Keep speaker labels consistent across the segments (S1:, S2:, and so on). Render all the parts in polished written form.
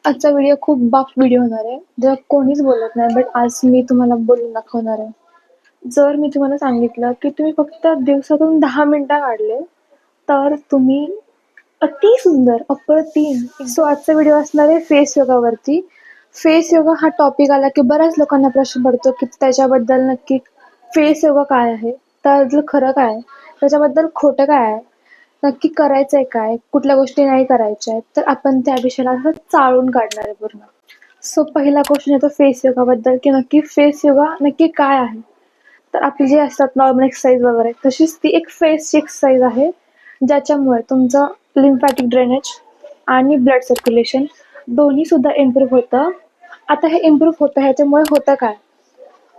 S1: आजचा व्हिडिओ खूप बाफ व्हिडिओ होणार आहे. जेव्हा कोणीच बोलत नाही, बट आज मी तुम्हाला बोलून दाखवणार आहे. जर मी तुम्हाला सांगितलं, की तुम्ही फक्त दिवसातून 10 मिनिटं काढले, तर तुम्ही अति सुंदर, अप्रतिम. सो आजचा व्हिडिओ असणार आहे फेस योगावरती. फेस योगा हा टॉपिक आला, की बऱ्याच लोकांना प्रश्न पडतो, की त्याच्याबद्दल नक्की फेस योगा काय आहे? त्यातलं खरं काय आहे? त्याच्याबद्दल खोटं काय आहे? नक्की करायचंय काय? कुठल्या गोष्टी नाही करायच्या आहेत? तर आपण त्या विषयाला असं चाळून काढणार आहे पूर्ण. सो पहिला क्वेश्चन येतो फेस योगाबद्दल, की नक्की फेस योगा नक्की काय आहे? तर आपली जे असतात नॉर्मल एक्सरसाइज वगैरे, तशीच ती एक फेसची एक्सरसाइज आहे, ज्याच्यामुळे तुमचं लिम्फॅटिक ड्रेनेज आणि ब्लड सर्क्युलेशन दोन्ही सुद्धा इम्प्रूव्ह होतं. आता हे इम्प्रूव्ह होतं ह्याच्यामुळे होतं काय?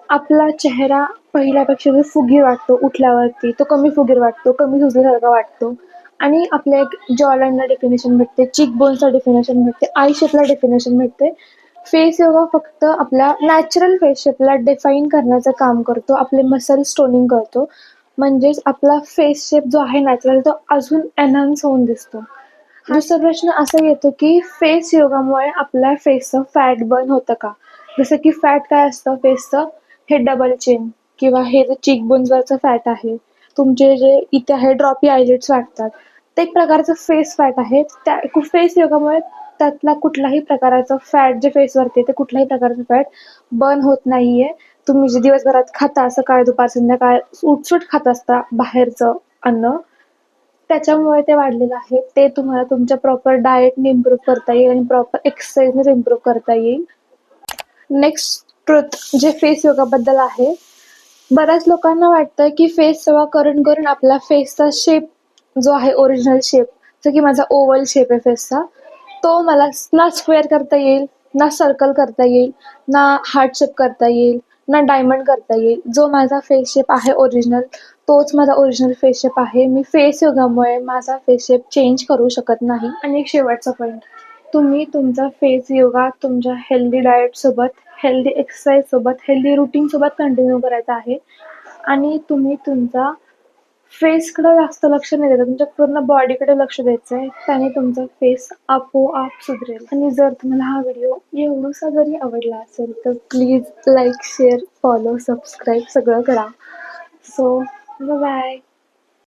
S1: आपला चेहरा पहिल्यापेक्षा जो फुगीर वाटतो उठल्यावरती, तो कमी फुगीर वाटतो, कमी सुजल्यासारखा वाटतो आणि आपल्या एक जॉलाईनला डेफिनेशन भेटते, चीक बोनचा डेफिनेशन भेटते, आय शेपला डेफिनेशन भेटते. फेस योगा फक्त आपल्या नॅचरल फेस शेपला डिफाईन करण्याचं काम करतो, आपले मसल्स टोनिंग करतो. म्हणजेच आपला फेस शेप जो आहे नॅचरल, तो अजून एनहान्स होऊन दिसतो. दुसरा प्रश्न असा येतो, की फेस योगामुळे आपल्या फेसचं फॅट बर्न होतं का? जसं की फॅट काय असतं फेसचं? हे डबल चिन किंवा हे जे चीक बोन्सवरचं फॅट आहे, तुमचे जे इथे आहे ड्रॉपी आयलिड्स वाटतात, ते एक प्रकारचं फेस फॅट आहे. त्या फेस योगामुळे त्यातला कुठलाही प्रकाराचं फॅट जे फेसवरती ते कुठल्याही प्रकारचं फॅट बर्न होत नाहीये. तुम्ही जे दिवसभरात खाता, सकाळ, दुपार, संध्याकाळ उठसूट खात असता बाहेरचं अन्न, त्याच्यामुळे ते वाढलेलं आहे. ते तुम्हाला तुमच्या प्रॉपर डाएटने इम्प्रूव्ह करता येईल आणि प्रॉपर एक्सरसाइजनेच इम्प्रूव्ह करता येईल. नेक्स्ट ट्रुथ जे फेस योगाबद्दल आहे. बऱ्याच लोकांना वाटतं, की फेस योगा करून करून आपला फेसचा शेप जो आहे ओरिजिनल शेप, जसं की माझा ओव्हल शेप आहे फेसचा, तो मला ना स्क्वेअर करता येईल, ना सर्कल करता येईल, ना हार्ट शेप करता येईल, ना डायमंड करता येईल. जो माझा फेस शेप आहे ओरिजिनल, तोच माझा ओरिजिनल फेस शेप आहे. मी फेस योगामुळे माझा फेस शेप चेंज करू शकत नाही. आणि एक शेवटचा पॉईंट, तुम्ही तुमचा फेस योगा तुमच्या हेल्दी डाएटसोबत, हेल्दी एक्सरसाइजसोबत, हेल्दी रूटीनसोबत कंटिन्यू करायचा आहे. आणि तुम्ही तुमचा फेसकडे जास्त लक्ष नाही द्यायचं, तुमच्या पूर्ण बॉडीकडे लक्ष द्यायचं आहे. त्याने तुमचा फेस आपोआप सुधरेल. आणि जर तुम्हाला हा व्हिडिओ एवढासा जरी आवडला असेल, तर please like, share, follow, subscribe सगळं करा. So bye.